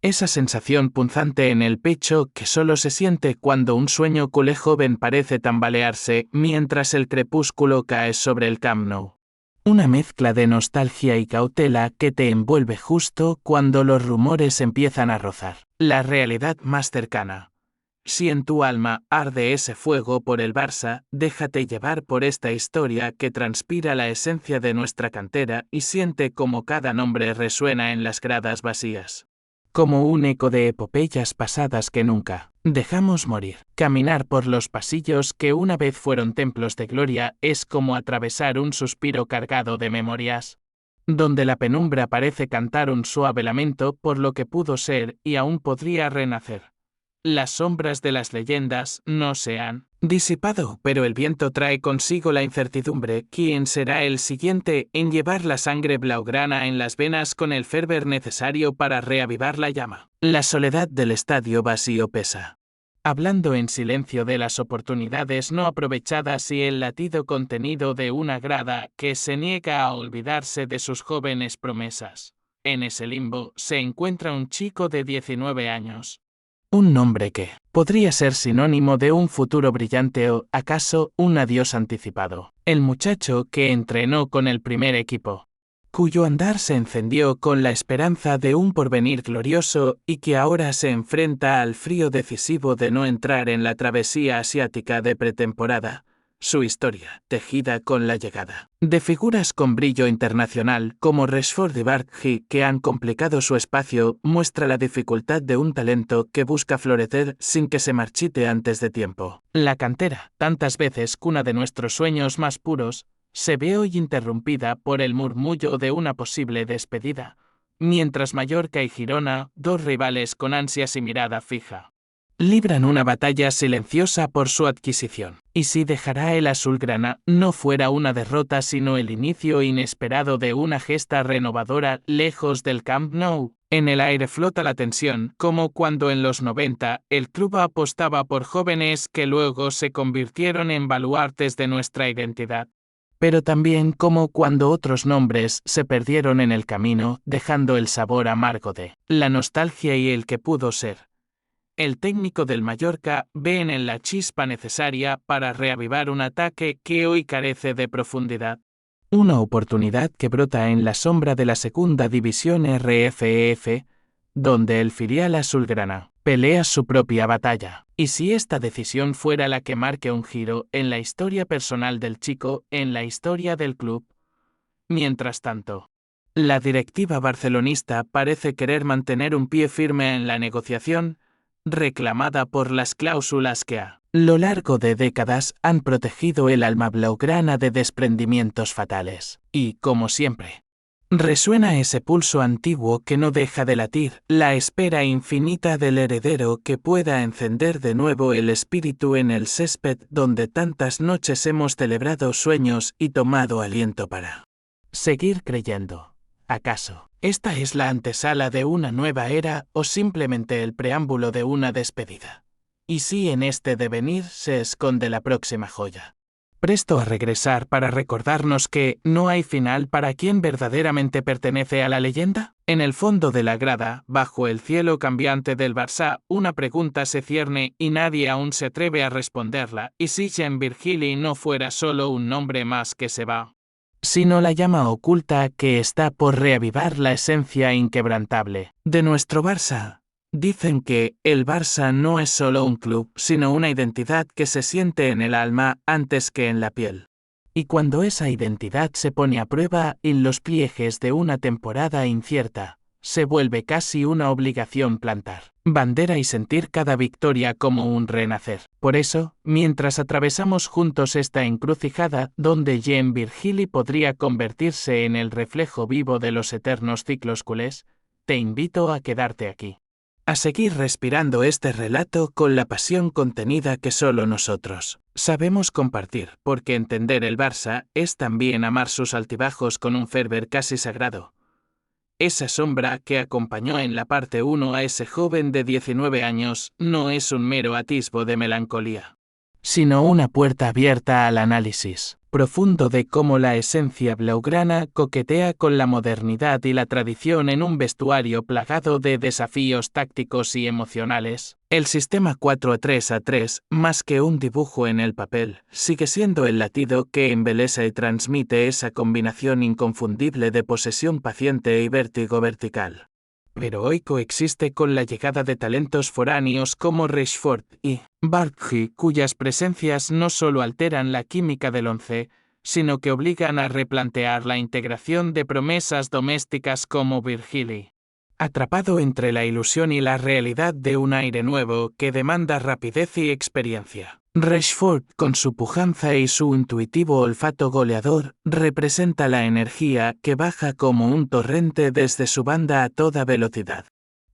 Esa sensación punzante en el pecho que solo se siente cuando un sueño culé joven parece tambalearse mientras el crepúsculo cae sobre el Camp Nou. Una mezcla de nostalgia y cautela que te envuelve justo cuando los rumores empiezan a rozar la realidad más cercana. Si en tu alma arde ese fuego por el Barça, déjate llevar por esta historia que transpira la esencia de nuestra cantera y siente como cada nombre resuena en las gradas vacías. Como un eco de epopeyas pasadas que nunca dejamos morir. Caminar por los pasillos que una vez fueron templos de gloria es como atravesar un suspiro cargado de memorias, donde la penumbra parece cantar un suave lamento por lo que pudo ser y aún podría renacer. Las sombras de las leyendas no se han disipado, pero el viento trae consigo la incertidumbre. ¿Quién será el siguiente en llevar la sangre blaugrana en las venas con el fervor necesario para reavivar la llama? La soledad del estadio vacío pesa, hablando en silencio de las oportunidades no aprovechadas y el latido contenido de una grada que se niega a olvidarse de sus jóvenes promesas. En ese limbo se encuentra un chico de 19 años. Un nombre que podría ser sinónimo de un futuro brillante o, acaso, un adiós anticipado. El muchacho que entrenó con el primer equipo, cuyo andar se encendió con la esperanza de un porvenir glorioso y que ahora se enfrenta al frío decisivo de no entrar en la travesía asiática de pretemporada. Su historia, tejida con la llegada de figuras con brillo internacional como Rashford y Barkley que han complicado su espacio, muestra la dificultad de un talento que busca florecer sin que se marchite antes de tiempo. La cantera, tantas veces cuna de nuestros sueños más puros, se ve hoy interrumpida por el murmullo de una posible despedida, mientras Mallorca y Girona, dos rivales con ansias y mirada fija, libran una batalla silenciosa por su adquisición. Y si dejará el azulgrana no fuera una derrota sino el inicio inesperado de una gesta renovadora lejos del Camp Nou. En el aire flota la tensión, como cuando en los 90 el club apostaba por jóvenes que luego se convirtieron en baluartes de nuestra identidad. Pero también como cuando otros nombres se perdieron en el camino, dejando el sabor amargo de la nostalgia y el que pudo ser. El técnico del Mallorca ve en él la chispa necesaria para reavivar un ataque que hoy carece de profundidad. Una oportunidad que brota en la sombra de la segunda división RFEF, donde el filial azulgrana pelea su propia batalla. Y si esta decisión fuera la que marque un giro en la historia personal del chico, en la historia del club. Mientras tanto, la directiva barcelonista parece querer mantener un pie firme en la negociación, reclamada por las cláusulas que a lo largo de décadas han protegido el alma blaugrana de desprendimientos fatales. Y, como siempre, resuena ese pulso antiguo que no deja de latir, la espera infinita del heredero que pueda encender de nuevo el espíritu en el césped donde tantas noches hemos celebrado sueños y tomado aliento para seguir creyendo. ¿Acaso esta es la antesala de una nueva era o simplemente el preámbulo de una despedida? ¿Y si en este devenir se esconde la próxima joya? Presto a regresar para recordarnos que no hay final para quien verdaderamente pertenece a la leyenda. En el fondo de la grada, bajo el cielo cambiante del Barça, una pregunta se cierne y nadie aún se atreve a responderla. ¿Y si Jean Virgili no fuera solo un nombre más que se va, sino la llama oculta que está por reavivar la esencia inquebrantable de nuestro Barça? Dicen que el Barça no es solo un club, sino una identidad que se siente en el alma antes que en la piel. Y cuando esa identidad se pone a prueba en los pliegues de una temporada incierta, se vuelve casi una obligación plantar bandera y sentir cada victoria como un renacer. Por eso, mientras atravesamos juntos esta encrucijada donde Jean Virgili podría convertirse en el reflejo vivo de los eternos ciclos culés, te invito a quedarte aquí. A seguir respirando este relato con la pasión contenida que solo nosotros sabemos compartir, porque entender el Barça es también amar sus altibajos con un fervor casi sagrado. Esa sombra que acompañó en la parte 1 a ese joven de 19 años no es un mero atisbo de melancolía, sino una puerta abierta al análisis profundo de cómo la esencia blaugrana coquetea con la modernidad y la tradición en un vestuario plagado de desafíos tácticos y emocionales. El sistema 4-3-3, más que un dibujo en el papel, sigue siendo el latido que embelesa y transmite esa combinación inconfundible de posesión paciente y vértigo vertical. Pero hoy coexiste con la llegada de talentos foráneos como Rashford y Barkley, cuyas presencias no solo alteran la química del once, sino que obligan a replantear la integración de promesas domésticas como Virgili. Atrapado entre la ilusión y la realidad de un aire nuevo que demanda rapidez y experiencia, Rashford, con su pujanza y su intuitivo olfato goleador, representa la energía que baja como un torrente desde su banda a toda velocidad.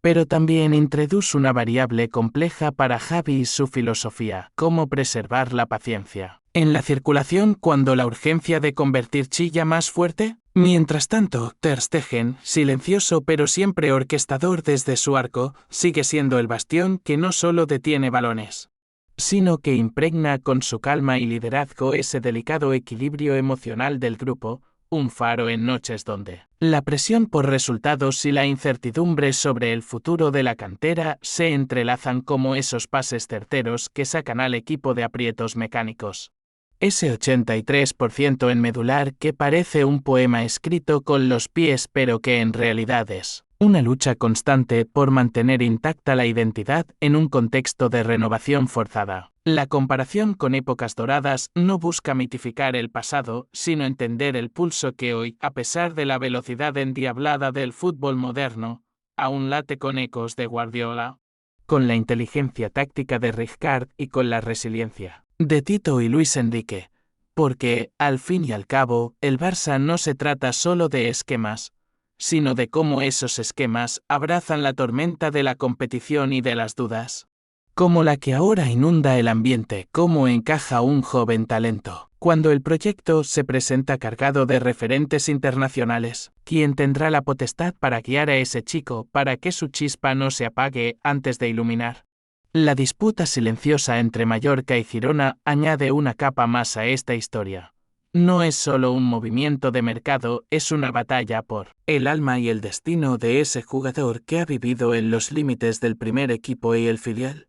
Pero también introduce una variable compleja para Xavi y su filosofía: cómo preservar la paciencia en la circulación cuando la urgencia de convertir chilla más fuerte. Mientras tanto, Ter Stegen, silencioso pero siempre orquestador desde su arco, sigue siendo el bastión que no solo detiene balones, sino que impregna con su calma y liderazgo ese delicado equilibrio emocional del grupo, un faro en noches donde la presión por resultados y la incertidumbre sobre el futuro de la cantera se entrelazan como esos pases certeros que sacan al equipo de aprietos mecánicos. Ese 83% en medular que parece un poema escrito con los pies pero que en realidad es una lucha constante por mantener intacta la identidad en un contexto de renovación forzada. La comparación con épocas doradas no busca mitificar el pasado, sino entender el pulso que hoy, a pesar de la velocidad endiablada del fútbol moderno, aún late con ecos de Guardiola, con la inteligencia táctica de Rijkaard y con la resiliencia de Tito y Luis Enrique. Porque, al fin y al cabo, el Barça no se trata solo de esquemas, sino de cómo esos esquemas abrazan la tormenta de la competición y de las dudas. Como la que ahora inunda el ambiente, cómo encaja un joven talento. Cuando el proyecto se presenta cargado de referentes internacionales, ¿quién tendrá la potestad para guiar a ese chico para que su chispa no se apague antes de iluminar? La disputa silenciosa entre Mallorca y Girona añade una capa más a esta historia. No es solo un movimiento de mercado, es una batalla por el alma y el destino de ese jugador que ha vivido en los límites del primer equipo y el filial.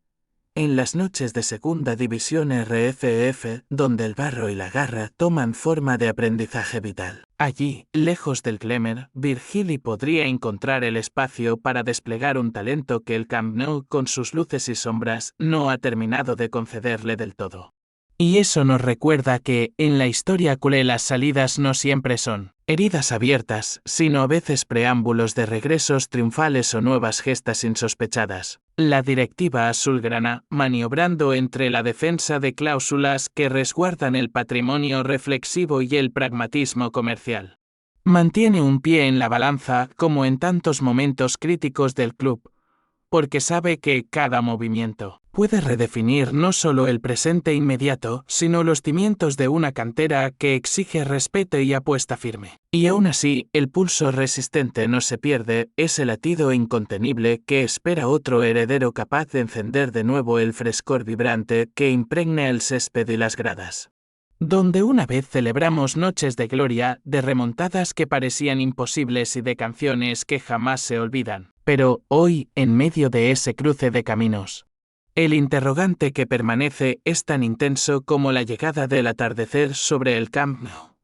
En las noches de Segunda División RFF, donde el barro y la garra toman forma de aprendizaje vital. Allí, lejos del glamour, Virgili podría encontrar el espacio para desplegar un talento que el Camp Nou, con sus luces y sombras, no ha terminado de concederle del todo. Y eso nos recuerda que, en la historia culé, las salidas no siempre son heridas abiertas, sino a veces preámbulos de regresos triunfales o nuevas gestas insospechadas. La directiva azulgrana, maniobrando entre la defensa de cláusulas que resguardan el patrimonio reflexivo y el pragmatismo comercial, mantiene un pie en la balanza como en tantos momentos críticos del club, porque sabe que cada movimiento puede redefinir no solo el presente inmediato, sino los cimientos de una cantera que exige respeto y apuesta firme. Y aún así, el pulso resistente no se pierde, ese latido incontenible que espera otro heredero capaz de encender de nuevo el frescor vibrante que impregna el césped y las gradas. Donde una vez celebramos noches de gloria, de remontadas que parecían imposibles y de canciones que jamás se olvidan. Pero, hoy, en medio de ese cruce de caminos, el interrogante que permanece es tan intenso como la llegada del atardecer sobre el Camp Nou.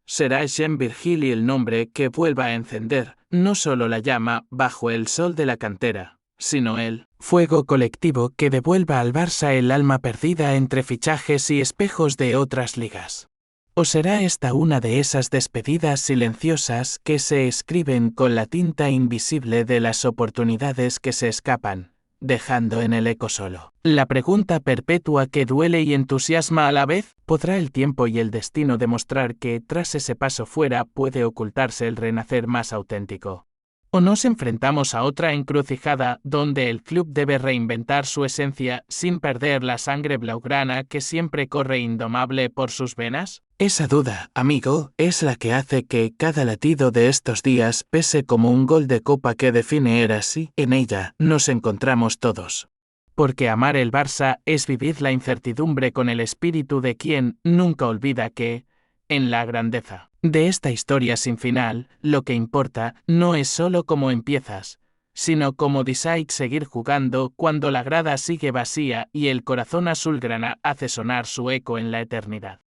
¿Será Jean Virgili el nombre que vuelva a encender, no solo la llama bajo el sol de la cantera, sino el fuego colectivo que devuelva al Barça el alma perdida entre fichajes y espejos de otras ligas? ¿O será esta una de esas despedidas silenciosas que se escriben con la tinta invisible de las oportunidades que se escapan, dejando en el eco solo la pregunta perpetua que duele y entusiasma a la vez? ¿Podrá el tiempo y el destino demostrar que tras ese paso fuera puede ocultarse el renacer más auténtico? ¿O nos enfrentamos a otra encrucijada donde el club debe reinventar su esencia sin perder la sangre blaugrana que siempre corre indomable por sus venas? Esa duda, amigo, es la que hace que cada latido de estos días pese como un gol de copa que define eras y, en ella, nos encontramos todos. Porque amar el Barça es vivir la incertidumbre con el espíritu de quien nunca olvida que, en la grandeza de esta historia sin final. Lo que importa no es solo cómo empiezas, sino cómo decides seguir jugando cuando la grada sigue vacía y el corazón azulgrana hace sonar su eco en la eternidad.